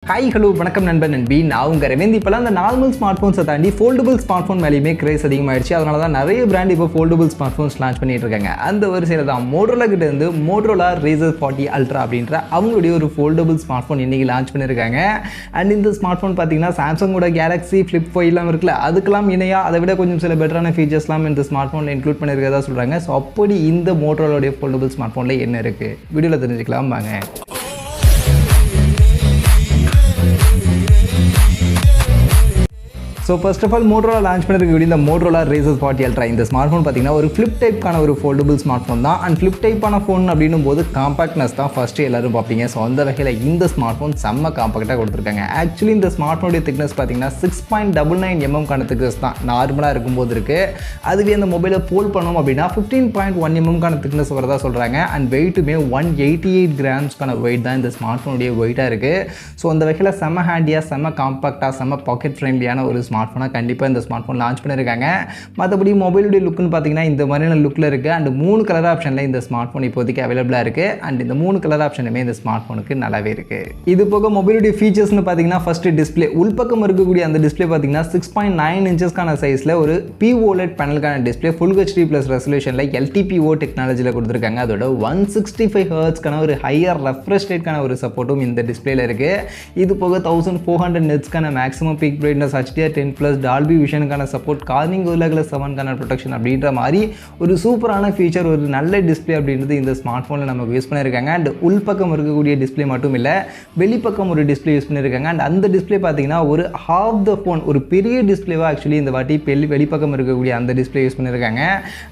Hi hello வணக்கம் நண்பன் நண்பி நான் உங்கள் ரவீந்த். இப்போலாம் அந்த நார்மல் ஸ்மார்ட் ஃபோன்ஸை தாண்டி ஃபோல்டபுள் ஸ்மார்ட் ஃபோன் மேலேயுமே கிரேஸ் அதிகமாகிடுச்சு. அதனால தான் நிறைய பிராண்ட் இப்போ ஃபோல்டபுள் ஸ்மார்ட் ஃபோன்ஸ் லான்ச் பண்ணிட்டு இருக்காங்க. அந்த வரிசையில் தான் மோட்டோரோலா கிட்ட இருந்து மோட்டோரோலா Razr 40 அல்ட்ரா அப்படின்ற அவங்களுடைய ஒரு ஃபோல்டபுள் ஸ்மார்ட் ஃபோன் இன்றைக்கி லான்ச் பண்ணியிருக்காங்க. அண்ட் இந்த ஸ்மார்ட் ஃபோன் பார்த்தீங்கன்னா சாம்சங்கோட கேலக்ஸி ஃப்ளிப் 5 எல்லாம் இருக்குல்ல, அதுக்கெல்லாம் இணையாக அதை விட கொஞ்சம் சில பெட்டரான ஃபீச்சர்ஸ்லாம் இந்த ஸ்மார்ட் ஃபோனில் இன்க்ளூட் பண்ணியிருக்கிறதா சொல்கிறாங்க. ஸோ அப்படி இந்த மோட்டோரோலாவுடைய ஃபோல்டபுள் ஸ்மார்ட் ஃபோனில் என்ன இருக்குது வீடியோவில் தெரிஞ்சுக்கலாம் வாங்க. So first of all Motorola launch பண்ணிருக்கக்கூடிய இந்த மோட்டோரோலா Razr 40 அல்ட்ரா இந்த ஸ்மார்ட் ஃபோன் பார்த்தீங்கன்னா ஒரு ஃப்ளிப் டைப்க்கான ஒரு ஃபோல்டபுள் ஸ்மார்ட் ஃபோன் தான். அண்ட் ஃப்ளிப் டைப்பான ஃபோன் அப்படின்னும் போது காம்பாக்ட்னஸ் தான் ஃபஸ்ட்டு எல்லாரும் பார்ப்பீங்க. ஸோ அந்த வகையில் இந்த ஸ்மார்ட் ஃபோன் செம்ம காம்பாக்டாக கொடுத்துருக்காங்க. ஆக்சுவலி இந்த ஸ்மார்ட் ஃபோனுடைய திக்னஸ் பார்த்தீங்கன்னா 6.99 mm திக்னஸ் தான் நார்மலாக இருக்கும்போது இருக்குது. அதுவே அந்த மொபைலை போல் பண்ணோம் அப்படின்னா 15.1 mm திக்னஸ் வரதா சொல்கிறாங்க. அண்ட் வெயிட்டுமே 188 கிராம்ஸ்க்கான வெயிட் தான் இந்த ஸ்மார்ட் ஃபோனுடைய வெயிட்டாக இருக்குது. ஸோ அந்த வகையில் செம்ம ஹேண்டியாக செம்ம காம்பாக்டாக செம்ம பாக்கெட் ஃப்ரெண்ட்லியான ஒரு ஸ்மார்ட் ஃபோனாக கண்டிப்பாக இந்த ஸ்மார்ட் ஃபோன் லான்ச் பண்ணியிருக்காங்க. மற்றபடி மொபைலுடைய லுக்குன்னு பார்த்தீங்கன்னா இந்த மாதிரியான லுக்கில் இருக்குது. அண்ட் 3 கலர் ஆப்ஷனில் இந்த ஸ்மார்ட் ஃபோன் இப்போதைக்கு அவைலபிளாக இருக்குது. அண்ட் இந்த 3 கலர் ஆப்ஷனுமே இந்த ஸ்மார்ட் ஃபோனுக்கு நல்லாவே இருக்குது. இது போக மொபைலுடைய ஃபீச்சர்ஸ்னு பார்த்தீங்கன்னா ஃபஸ்ட்டு டிஸ்பிளே உள்பக்கம் இருக்கக்கூடிய அந்த டிஸ்பிளே பார்த்தீங்கன்னா 6.9 இன்ச்சஸ்க்கான சைஸில் ஒரு POLED பேனலுக்கான டிஸ்பிளே ஃபுல் HD ப்ளஸ் ரெசல்யூஷனில் LTPO டெக்னாலஜியில் கொடுத்துருக்காங்க. அதோட 165 ஹெர்ட்ஸ்க்கான ஒரு ஹையர் ரெஃப்ரெஷ் ரேட்க்கான ஒரு சப்போர்ட்டும் இந்த டிஸ்பிளேல இருக்குது. இது போக 1400 நிட்ஸ்க்கான maximum peak brightness HDR10+ Dolby விஷனுக்கான சப்போர்ட் கார்னிங் உலகில் 7க்கான ப்ரொடெக்ஷன் அப்படின்ற மாதிரி ஒரு சூப்பரான ஃபீச்சர் ஒரு நல்ல டிஸ்பிளே அப்படின்றது இந்த ஸ்மார்ட் ஃபோனில் நமக்கு யூஸ் பண்ணியிருக்காங்க. அண்ட் உள்பக்கம் இருக்கக்கூடிய டிஸ்பிளே மட்டும் இல்லை, வெளிப்பக்கம் ஒரு டிஸ்பிளே யூஸ் பண்ணியிருக்காங்க. அண்ட் அந்த டிஸ்பிளே பார்த்தீங்கன்னா ஒரு ஹாஃப் த ஃபோன் ஒரு பெரிய டிஸ்பிளேவாக ஆக்சுவலி இந்த வாட்டி வெளிப்பக்கம் இருக்கக்கூடிய அந்த டிஸ்பிளே யூஸ் பண்ணியிருக்காங்க.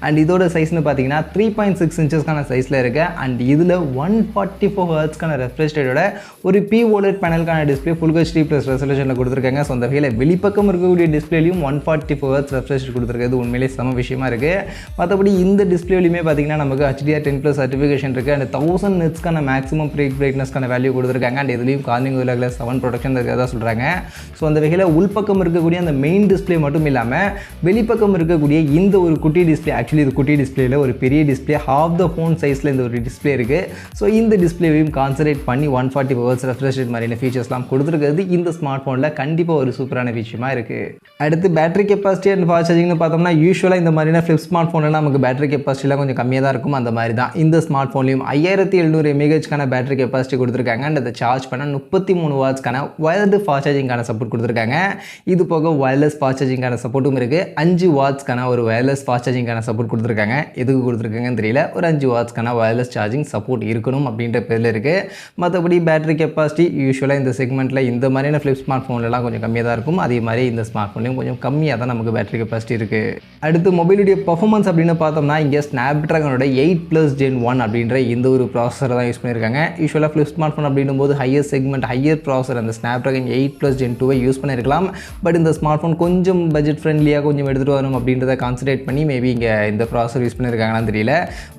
அண்ட் இதோட சைஸ்னு பார்த்தீங்கன்னா 3.6 இன்ச்சஸ்க்கான சைஸில் இருக்கு. அண்ட் இதில் 144 ஹெர்ட்ஸ்க்கான ரெஃப்ரெஷ் ரேட்டோட ஒரு POLED பேனலுக்கான டிஸ்பிளே ஃபுல் HD ப்ளஸ் ரெசல்யூஷனில் கொடுத்துருக்காங்க. ஸோ அந்த வகையில் வெளிப்பக்கம் இருக்கக்கூடிய டிஸ்பிளேலையும் 144 ஹெர்ட்ஸ் ரெஃப்ரெஷ் கொடுத்துருக்கிறது உண்மையிலே செம விஷயமா இருக்குது. மற்றபடி இந்த டிஸ்பிளேலையுமே பார்த்தீங்கன்னா நமக்கு HDR10+ சர்டிஃபிகேஷன் இருக்குது. அண்ட் 1000 நிட்ஸ்க்கான மேக்ஸிமம் பிரைட்னஸ்க்கான வேல்யூ கொடுத்துருக்காங்க. அண்ட் இதுலேயும் கார்னிங் உலகில் 7 ப்ரொடெக்ஷன் இருக்கிறதா சொல்கிறாங்க. ஸோ அந்த வகையில் உள்பக்கம் இருக்கக்கூடிய அந்த மெயின் டிஸ்பிளே மட்டும் இல்லாமல் வெளிப்பக்கம் இருக்கக்கூடிய இந்த ஒரு குட்டி டிஸ்பிளே ஆக்சுவலி இது குட்டி டிஸ்பிளேல ஒரு பெரிய டிஸ்பிளே ஹாஃப் த ஃபோன் சைஸில் இந்த ஒரு டிஸ்பிளே இருக்குது. ஸோ இந்த டிஸ்பிளேவையும் கான்சன்ட்ரேட் பண்ணி 144 ஹெர்ட்ஸ் ரெஃப்ரெஷ் ரேட் மாதிரியான ஃபீச்சர்ஸ்லாம் கொடுத்துருக்கிறது இந்த ஸ்மார்ட் ஃபோனில் கண்டிப்பாக ஒரு சூப்பரான விஷயமா இருக்குது. அடுத்து பேட்டரி கெப்பாசிட்டி அண்ட் ஃபாஸ்ட் சார்ஜிங்னு பார்த்தோம்னா யூஸ்வலாக இந்த மாதிரியான ஃப்ளிப் ஸ்மார்ட் ஃபோனில் நமக்கு பேட்டரி கெப்பாசிட்டிலாம் கொஞ்சம் கம்மியாக தான் இருக்கும். அந்த மாதிரி தான் இந்த ஸ்மார்ட் ஃபோன்லையும் 5700 mAhக்கான பேட்டரி கெப்பாசிட்டி கொடுத்துருக்காங்க. அண்ட் அதை சார்ஜ் பண்ண 33 வாட்ஸ்க்கான வயர்டு ஃபாஸ்ட் சார்ஜிங்கான சப்போர்ட் கொடுத்துருக்காங்க. இது போக வயர்லெஸ் ஃபாஸ்ட் சார்ஜிங்கான சப்போர்ட்டும் இருக்குது. 5 வாட்ஸ்க்கான ஒரு வயர்லெஸ் ஃபாஸ்ட் சார்ஜிங்கான சப்போர்ட் கொடுத்துருக்காங்க. எதுக்கு கொடுத்துருக்காங்கன்னு தெரியல, ஒரு 5 வாட்ஸ்க்கான வயர்லெஸ் சார்ஜிங் சப்போர்ட் இருக்கணும் அப்படின்ற பேரில் இருக்குது. மற்றபடி பேட்டரி கெப்பாசிட்டி யூஸ்வலாக இந்த செக்மெண்ட்டில் இந்த மாதிரியான ஃப்ளிப் ஸ்மார்ட் ஃபோன்லாம் கொஞ்சம் கம்மியாக தான் இருக்கும். அதே மாதிரி இந்த ஸ்மார்ட் ஃபோன்லையும் கொஞ்சம் கம்மியாக தான் நமக்கு பேட்டரி கெப்பாசிட்டி இருக்குது. அடுத்து மொபைலுடைய பர்ஃபார்மன்ஸ் அப்படின்னு பார்த்தோம்னா இங்கே ஸ்னாப்ட்ராகனோட 8+ Gen 1 அப்படின்ற இந்த ஒரு ப்ராசஸரை தான் யூஸ் பண்ணியிருக்காங்க. யூஸ்வலாக ஃப்ளிப் ஸ்மார்ட் ஃபோன் அப்படின்னும் போது ஹையர் செக்மெண்ட் ஹையர் ப்ராசஸர் அந்த ஸ்னாப்ட்ராகன் 8+ Gen 2 யூஸ் பண்ணியிருக்கலாம். பட் இந்த ஸ்மார்ட் ஃபோன் கொஞ்சம் பட்ஜெட் ஃப்ரெண்ட்லியாக கொஞ்சம் எடுத்துகிட்டு வரணும் அப்படின்றத கான்சன்ட்ரேட் பண்ணி மேபி இங்கே இந்த ப்ராசஸர் யூஸ் பண்ணியிருக்காங்கன்னு தெரியல.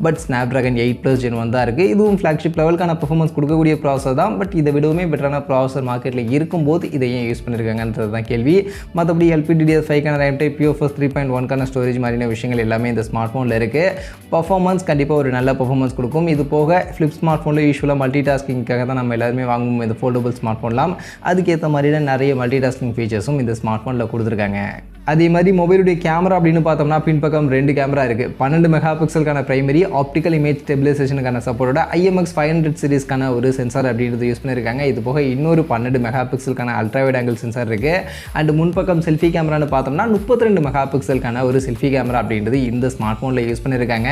பட் ஸ்னாப்ட்ராகன் 8+ Gen 1 தான் இருக்குது. இதுவும் ஃப்ளாக்ஷிப் லெவலுக்கான பர்ஃபார்மன்ஸ் கொடுக்கக்கூடிய ப்ராசஸர் தான். பட் இதை விடவுமே பெட்டரான ப்ராசஸர் மார்க்கெட்டில் இருக்கும்போது இதை ஏன் யூஸ் பண்ணியிருக்காங்கன்றது தான் கேள்வி. மற்றபடி LPDDR5க்கான RAM டைப் UFS 3.1க்கான ஸ்டோரேஜ் மாதிரியான விஷயங்கள் எல்லாமே இந்த ஸ்மார்ட் ஃபோனில் இருக்குது. பர்ஃபார்மன்ஸ் கண்டிப்பாக ஒரு நல்ல பர்ஃபார்மன்ஸ் கொடுக்கும். இது போக ஃப்ளிப் ஸ்மார்ட் ஃபோனில் யூஸ்வலாக மல்டி டாஸ்கிங்காக தான் நம்ம எல்லாருமே வாங்குவோம் இந்த ஃபோல்டபுள் ஸ்மார்ட் ஃபோன்லாம். அதுக்கேற்ற மாதிரியான நிறைய மல்டி டாஸ்கிங் ஃபீச்சர்ஸும் இந்த ஸ்மார்ட் ஃபோனில் கொடுத்துருக்காங்க. அதே மாதிரி மொபைலுடைய கேமரா அப்படின்னு பார்த்தோம்னா பின்பக்கம் 2 கேமரா இருக்குது. 12 மெகாபிக்சலுக்கான பிரைமரி ஆப்டிக்கல் இமேஜ் ஸ்டெபிலைசேஷனுக்கான சப்போர்ட்டோட IMX 500 சீரிஸ்க்கான ஒரு சென்சார் அப்படின்றது யூஸ் பண்ணியிருக்காங்க. இது போக இன்னொரு 12 மெகாபிக்சலுக்கான அல்ட்ரா வைட் ஆங்கிள் சென்சார் இருக்குது. அண்ட் முன்பக்கம் செல்ஃபி கேமரான்னு பார்த்தோம்னா 32 மெகாபிக்சலுக்கான ஒரு செல்ஃபி கேமரா அப்படின்றது இந்த ஸ்மார்ட் ஃபோனில் யூஸ் பண்ணியிருக்காங்க.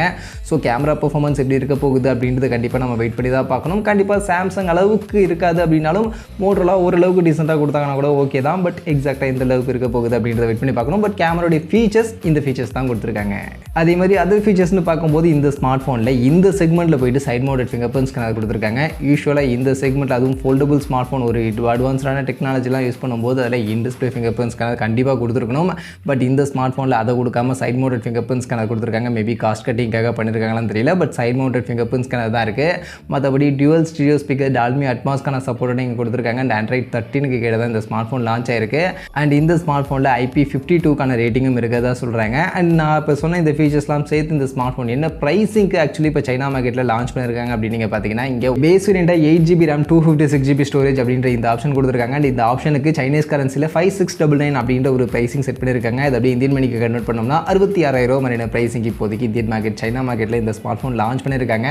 ஸோ கேமரா பர்ஃபார்மன்ஸ் எப்படி இருக்க போகுது அப்படின்றது கண்டிப்பாக நம்ம வெயிட் பண்ணி தான் பார்க்கணும். கண்டிப்பாக சாம்சங் அளவுக்கு இருக்காது அப்படின்னாலும் மோட்டோரோலா ஓரளவுக்கு டீசெண்டாக கொடுத்தாங்கன்னா கூட ஓகே தான். பட் எக்ஸாக்டாக இந்த அளவுக்கு இருக்க போகுது அப்படின்றத வெயிட் பண்ணி பார்க்கணும். பட் கேமராவுடைய ஃபீச்சர்ஸ் இந்த ஃபீச்சர்ஸ் தான் கொடுத்துருக்காங்க. அதே மாதிரி அதர் ஃபீச்சர்ஸ்னு பார்க்கும்போது இந்த ஸ்மார்ட் ஃபோனில் இந்த செக்மெண்ட்டில் போயிட்டு side mounted finger print scanner கொடுத்துருக்காங்க. யூஸ்வலாக இந்த செக்மெண்ட் அதுவும் ஃபோல்டபுள் ஸ்மார்ட் ஃபோன் ஒரு அட்வான்ஸ்டான டெக்னாலஜிலாம் யூஸ் பண்ணும்போது அதில் இன்டிஸ்பிளே ஃபிங்கர் பிரிண்ட் ஸ்கேனர் கண்டிப்பாக கொடுத்துருக்கணும். பட் இந்த ஸ்மார்ட் ஃபோனில் அதை கொடுக்காம side mounted finger print scanner கொடுத்துருக்காங்க. மேபி காஸ்ட் கட்டிங்காக பண்ணியிருக்காங்களான்னு தெரியல. But side mounted finger print scanner தான் இருக்குது. மற்றபடி டியூவல் ஸ்டீரியோ ஸ்பீக்கர் டால்மி அட்மாஸ்க்கான சப்போர்ட்டோட இங்கே கொடுத்துருக்காங்க. அண்ட் Android 13க்கு கீழே தான் இந்த ஸ்மார்ட் ஃபோன் லான்ச் ஆயிருக்கு. அண்ட் இந்த ஸ்மார்ட் ஃபோனில் IP50 52க்கான ரேட்டிங்கும் இருக்கிறதா சொல்கிறாங்க. அண்ட் நான் இப்போ சொன்ன இந்த ஃபீச்சர்ஸ்லாம் சேர்த்து இந்த ஸ்மார்ட் ஃபோன் என்ன ப்ரைஸிங்க்கு ஆக்சுவலி இப்போ சைனா மார்க்கெட்டில் லான்ச் பண்ணியிருக்காங்க அப்படின்னு நீங்கள் பார்த்தீங்கன்னா இங்கே base வேரியண்ட்டாக 8GB RAM 256GB storage அப்படின்ற இந்த ஆப்ஷன் கொடுத்துருக்காங்க. அண்ட் இந்த ஆப்ஷனுக்கு சைனீஸ் கரன்சியில் 5699 அப்படின்ற ஒரு ப்ரைசிங் செட் பண்ணியிருக்காங்க. அது அப்படியே இந்தியன் மணிக்கு கன்வெர்ட் பண்ணோம்னா 66,000 மாதிரியான ப்ரைசிங் இப்போதைக்கு இந்தியன் மார்க்கெட் சைனா மார்க்கெட்டில் இந்த ஸ்மார்ட் ஃபோன் லான்ச் பண்ணியிருக்காங்க.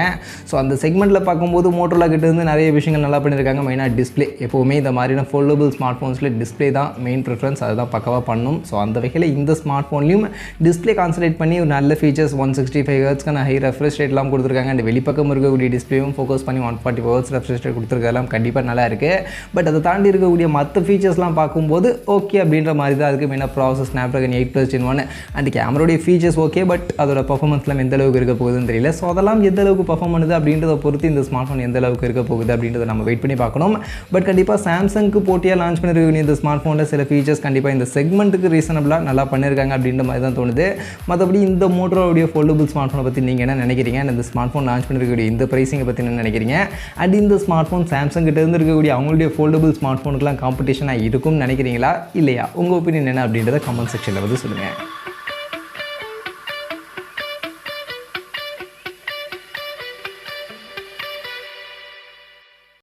ஸோ அந்த செக்மெண்ட்டில் பார்க்கும்போது மோட்டோரோலா கிட்ட இருந்து நிறைய விஷயங்கள் நல்லா பண்ணியிருக்காங்க. மெயினாக டிஸ்பிளே, எப்போவுமே இந்த மாதிரியான ஃபோல்டபுள் ஸ்மார்ட் ஃபோன்ஸில் டிஸ்பிளே தான் மெயின் ப்ரிஃபரன்ஸ், அதுதான் பக்கவாக பண்ணும். ஸோ அந்த வகையில் இந்த ஸ்மார்ட் ஃபோன்லையும் டிஸ்பிளே கான்சன்ட்ரேட் பண்ணி ஒரு நல்ல ஃபீச்சர்ஸ் 165 ஹெர்ட்ஸ்க்கான ஹை ரெஃப்ரெஷ் ரேட்லாம் கொடுத்துருக்காங்க. அந்த வெளிப்பக்கம் இருக்கக்கூடிய டிஸ்பிளேயும் ஃபோக்கஸ் பண்ணி 140 ஹெர்ட்ஸ் ரெஃப்ரெஷ் ரேட் கொடுத்துருக்கலாம். கண்டிப்பாக நல்லா இருக்குது. பட் அதை தாண்டி இருக்கக்கூடிய மற்ற ஃபீச்சர்ஸ்லாம் பார்க்கும்போது ஓகே அப்படின்ற மாதிரி தான் இருக்குது. மெயினாக ப்ராசஸ் Snapdragon 8+1 அண்ட் கேமரோடைய ஃபீச்சர்ஸ் ஓகே, பட் அதோட பர்ஃபார்மன்ஸ்லாம் எந்த அளவுக்கு இருக்க போகுதுன்னு தெரியல. ஸோ அதெல்லாம் எந்த அளவுக்கு பர்ஃபார்ம் பண்ணுது அப்படின்றத பொறுத்து இந்த ஸ்மார்ட் ஃபோன் எந்த அளவுக்கு இருக்க போகுது அப்படின்றத நம்ம வெயிட் பண்ணி பார்க்கணும். பட் கண்டிப்பாக சாம்சங்க்கு போட்டியாக லான்ச் பண்ணிருக்கக்கூடிய இந்த ஸ்மார்ட் ஃபோனில் சில ஃபீச்சர்ஸ் கண்டிப்பாக இந்த செக்மெண்ட்டுக்கு ரீசனபிளாக நல்லா பண்ணியிருக்காங்க அப்படின்ற மாதிரி தான் தோணுது. மற்றபடி இந்த மோட்டோரோடைய ஃபோல்டபுள் ஸ்மார்ட் ஃபோனை பற்றி நீங்கள் என்ன நினைக்கிறீங்க? இந்த ஸ்மார்ட் ஃபோன் லான்ச் பண்ணிருக்கக்கூடிய இந்த ப்ரைஸிங்கை பற்றி என்ன நினைக்கிறீங்க? அண்ட் இந்த ஸ்மார்ட் ஃபோன் சாம்சங் கிட்ட இருந்து இருக்கக்கூடிய அவங்களுடைய ஃபோல்டபுள் ஸ்மார்ட் ஃபோனுக்குலாம் காம்படிஷனாக இருக்கும்னு நினைக்கிறீங்களா இல்லையா? உங்கள் ஒப்பீனியன் என்ன அப்படின்றத கமெண்ட் செக்ஷனில் வந்து சொல்லுங்கள்.